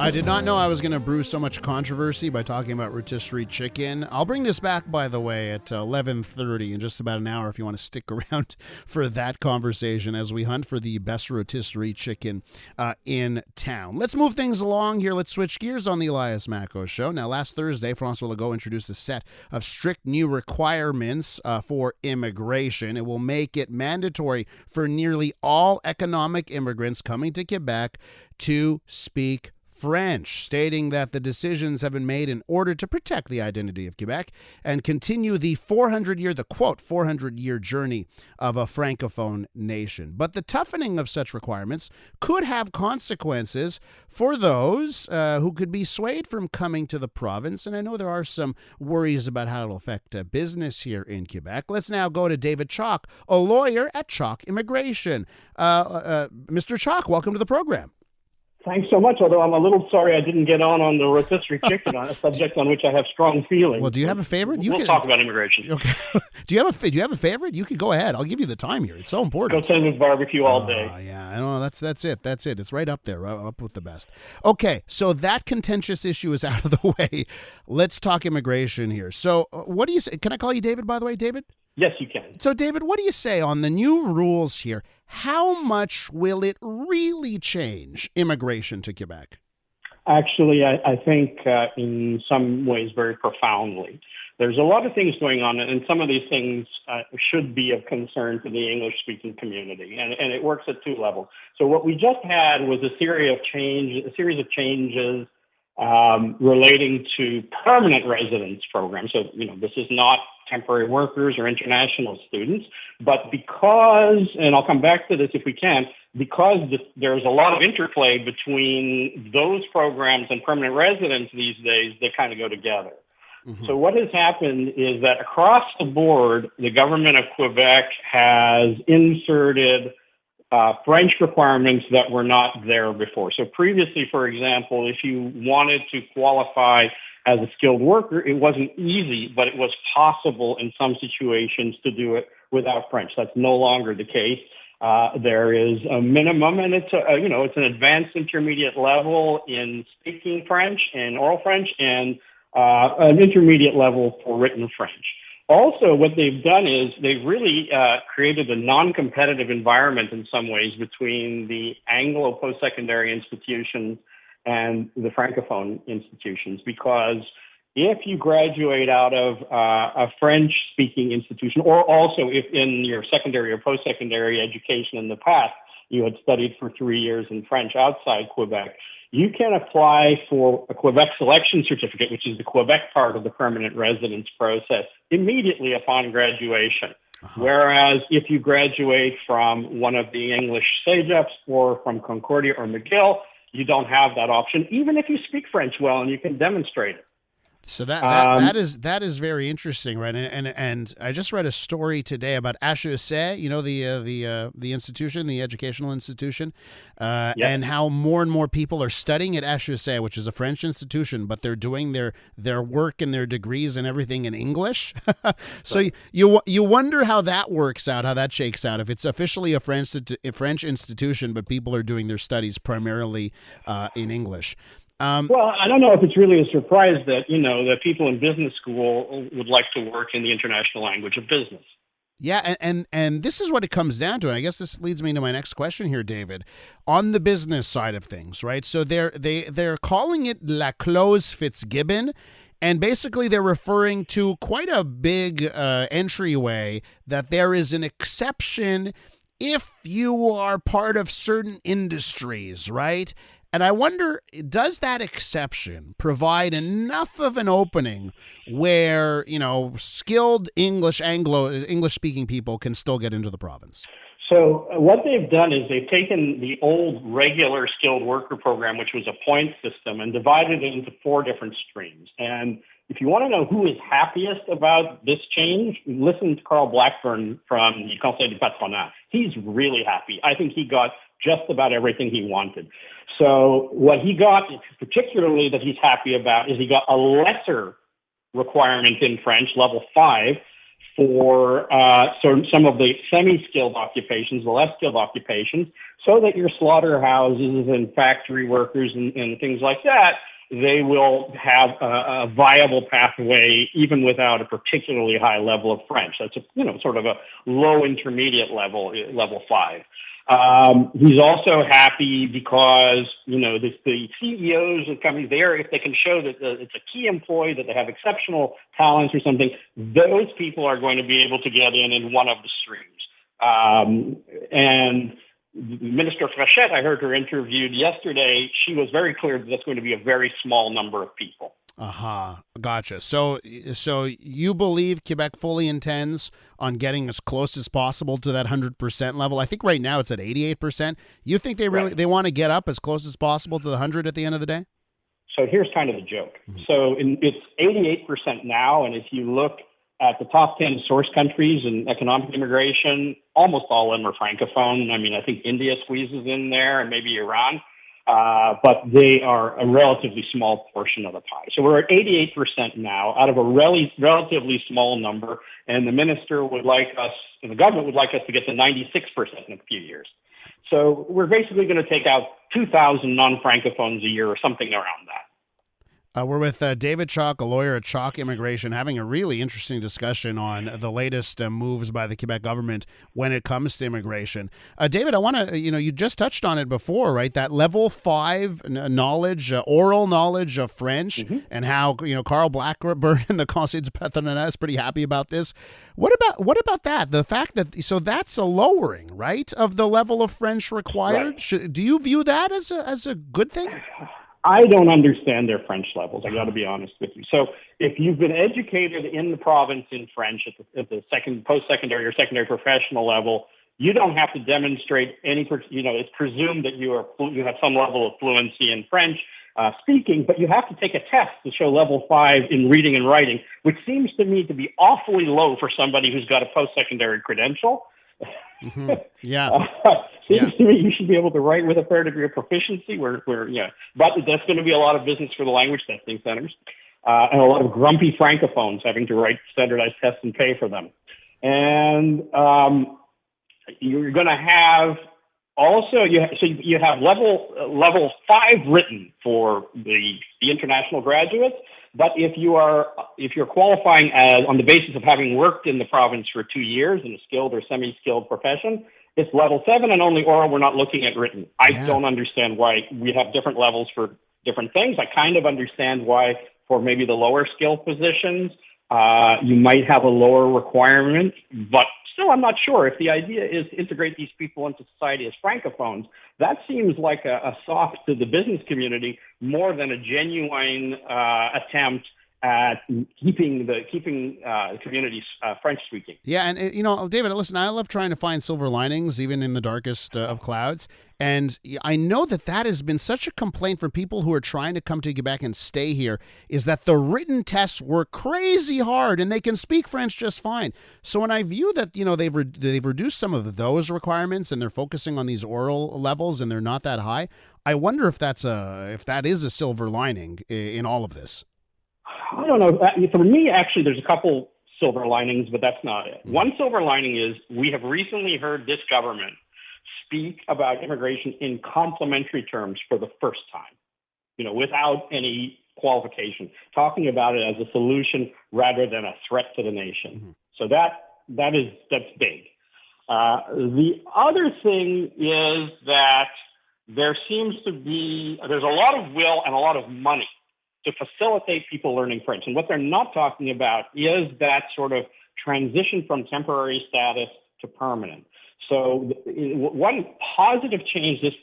I did not know I was going to brew so much controversy by talking about rotisserie chicken. I'll bring this back, by the way, at 11:30 in just about an hour if you want to stick around for that conversation as we hunt for the best rotisserie chicken in town. Let's move things along here. Let's switch gears on the Elias Macko Show. Now, last Thursday, François Legault introduced a set of strict new requirements for immigration. It will make it mandatory for nearly all economic immigrants coming to Quebec to speak French, stating that the decisions have been made in order to protect the identity of Quebec and continue the 400-year journey of a francophone nation. But the toughening of such requirements could have consequences for those who could be swayed from coming to the province. And I know there are some worries about how it'll affect business here in Quebec. Let's now go to David Chalk, a lawyer at Chalk Immigration. Mr. Chalk, welcome to the program. Thanks so much, although I'm a little sorry I didn't get on the rotisserie chicken, on a subject on which I have strong feelings. Well, do you have a favorite? We'll talk about immigration. Okay. Do you have a favorite? You could go ahead. I'll give you the time here. It's so important. Go Texas barbecue all day. Yeah, I know. That's it. That's it. It's right up there, right up with the best. Okay, so that contentious issue is out of the way. Let's talk immigration here. So what do you say? Can I call you David, by the way, David? Yes, you can. So, David, what do you say on the new rules here? How much will it really change immigration to Quebec? Actually, I think in some ways very profoundly. There's a lot of things going on, and some of these things should be of concern to the English-speaking community, and it works at two levels. So what we just had was a series of changes relating to permanent residence programs. So, this is not temporary workers or international students, but because, and I'll come back to this if we can, because there's a lot of interplay between those programs and permanent residence these days, they kind of go together. Mm-hmm. So what has happened is that across the board, the government of Quebec has inserted French requirements that were not there before. So previously, for example, if you wanted to qualify as a skilled worker, it wasn't easy, but it was possible in some situations to do it without French. That's no longer the case. There is a minimum, and it's an advanced intermediate level in speaking French and oral French, and an intermediate level for written French. Also, what they've done is they've really created a non-competitive environment in some ways between the Anglo post-secondary institutions and the Francophone institutions, because if you graduate out of a French-speaking institution, or also if in your secondary or post-secondary education in the past you had studied for 3 years in French outside Quebec, you can apply for a Quebec selection certificate, which is the Quebec part of the permanent residence process, immediately upon graduation. Uh-huh. Whereas if you graduate from one of the English SAGEPs or from Concordia or McGill, you don't have that option, even if you speak French well and you can demonstrate it. So that is very interesting, right? And I just read a story today about HEC, the institution, the educational institution, and how more and more people are studying at HEC, which is a French institution, but they're doing their work and their degrees and everything in English. So right. you wonder how that works out, how that shakes out. If it's officially a French institution, but people are doing their studies primarily in English. Well, I don't know if it's really a surprise that, that people in business school would like to work in the international language of business. Yeah, and this is what it comes down to, and I guess this leads me to my next question here, David. On the business side of things, right? So they're calling it La Clause Fitzgibbon, and basically they're referring to quite a big entryway that there is an exception if you are part of certain industries, right? And I wonder, does that exception provide enough of an opening where, skilled English-speaking people can still get into the province? So what they've done is they've taken the old regular skilled worker program, which was a point system, and divided it into 4 different streams. And if you want to know who is happiest about this change, listen to Carl Blackburn from the Conseil du Patronat. He's really happy. I think he got just about everything he wanted. So what he got, particularly that he's happy about, is he got a lesser requirement in French, level 5, for some of the semi-skilled occupations, the less skilled occupations, so that your slaughterhouses and factory workers and things like that, they will have a viable pathway even without a particularly high level of French. That's sort of a low intermediate level, level 5. He's also happy because, the CEOs of companies there, if they can show that it's a key employee, that they have exceptional talents or something, those people are going to be able to get in one of the streams. And Minister Frechette, I heard her interviewed yesterday. She was very clear that that's going to be a very small number of people. Gotcha. So you believe Quebec fully intends on getting as close as possible to that 100% level? I think right now it's at 88%. You think they they want to get up as close as possible to the 100 at the end of the day? So here's kind of the joke. Mm-hmm. So it's 88% now, and if you look at the top 10 source countries in economic immigration, almost all of them are francophone. I mean, I think India squeezes in there, and maybe Iran. But they are a relatively small portion of the pie. So we're at 88% now out of a relatively small number, and the minister would like us, and the government would like us to get to 96% in a few years. So we're basically going to take out 2,000 non-francophones a year or something around that. We're with David Chalk, a lawyer at Chalk Immigration, having a really interesting discussion on the latest moves by the Quebec government when it comes to immigration. David, I want to, you just touched on it before, right? That level 5 knowledge, oral knowledge of French, mm-hmm. and how, Carl Blackburn in the Conseil du Patronat is pretty happy about this. What about that? The fact that, so that's a lowering, right, of the level of French required? Right. Do you view that as a good thing? I don't understand their French levels. I got to be honest with you. So if you've been educated in the province in French at the second post-secondary or secondary professional level, you don't have to demonstrate any. It's presumed that you have some level of fluency in French speaking, but you have to take a test to show level 5 in reading and writing, which seems to me to be awfully low for somebody who's got a post-secondary credential. Mm-hmm. Yeah. Seems to me you should be able to write with a fair degree of proficiency. But that's going to be a lot of business for the language testing centers, and a lot of grumpy francophones having to write standardized tests and pay for them. And you're going to have also you have level 5 written for the international graduates. But if you're qualifying on the basis of having worked in the province for 2 years in a skilled or semi-skilled profession, it's level 7 and only oral. We're not looking at written. I don't understand why we have different levels for different things. I kind of understand why for maybe the lower skilled positions, you might have a lower requirement, but still, I'm not sure. If the idea is to integrate these people into society as francophones, that seems like a soft to the business community more than a genuine attempt at keeping communities French speaking. Yeah, and David, listen, I love trying to find silver linings even in the darkest of clouds. And I know that has been such a complaint from people who are trying to come to Quebec and stay here, is that the written tests were crazy hard and they can speak French just fine. So when I view that, they've reduced some of those requirements and they're focusing on these oral levels and they're not that high, I wonder if that is a silver lining in all of this. I don't know. For me, actually, there's a couple silver linings, but that's not it. One silver lining is we have recently heard this government speak about immigration in complimentary terms for the first time, without any qualification, talking about it as a solution rather than a threat to the nation. Mm-hmm. So that's big. The other thing is that there's a lot of will and a lot of money to facilitate people learning French. And what they're not talking about is that sort of transition from temporary status to permanent. So one positive change this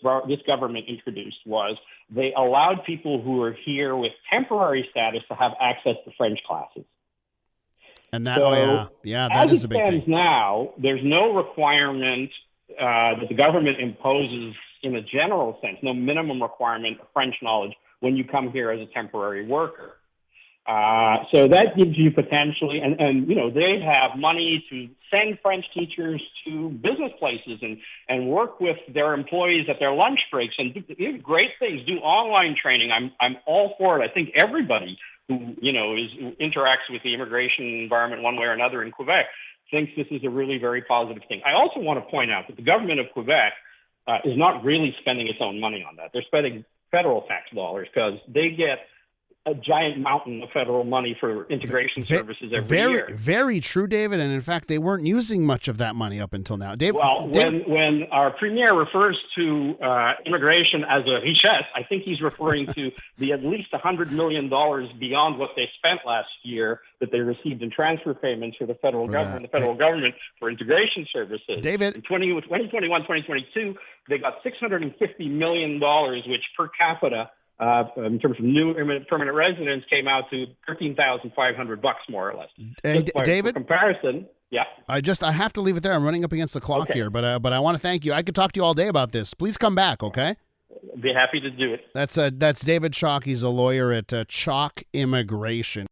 government introduced was they allowed people who are here with temporary status to have access to French classes. And that, that is a big thing. As it stands now, there's no requirement that the government imposes in a general sense, no minimum requirement of French knowledge when you come here as a temporary worker. So that gives you potentially, and they have money to send French teachers to business places and work with their employees at their lunch breaks and do great things, do online training. I'm all for it. I think everybody who interacts with the immigration environment one way or another in Quebec, thinks this is a really very positive thing. I also want to point out that the government of Quebec is not really spending its own money on that. They're spending federal tax dollars because they get a giant mountain of federal money for integration services every year. Very true, David. And in fact, they weren't using much of that money up until now. When our premier refers to immigration as a richesse, I think he's referring to the at least $100 million beyond what they spent last year that they received in transfer payments for the federal government for integration services. David, in 2021, 2022, they got $650 million, which per capita, in terms of new permanent residents, came out to $13,500 more or less. David, for comparison, yeah. I have to leave it there. I'm running up against the clock here, but I want to thank you. I could talk to you all day about this. Please come back, okay? Be happy to do it. That's David Chalk. He's a lawyer at Chalk Immigration.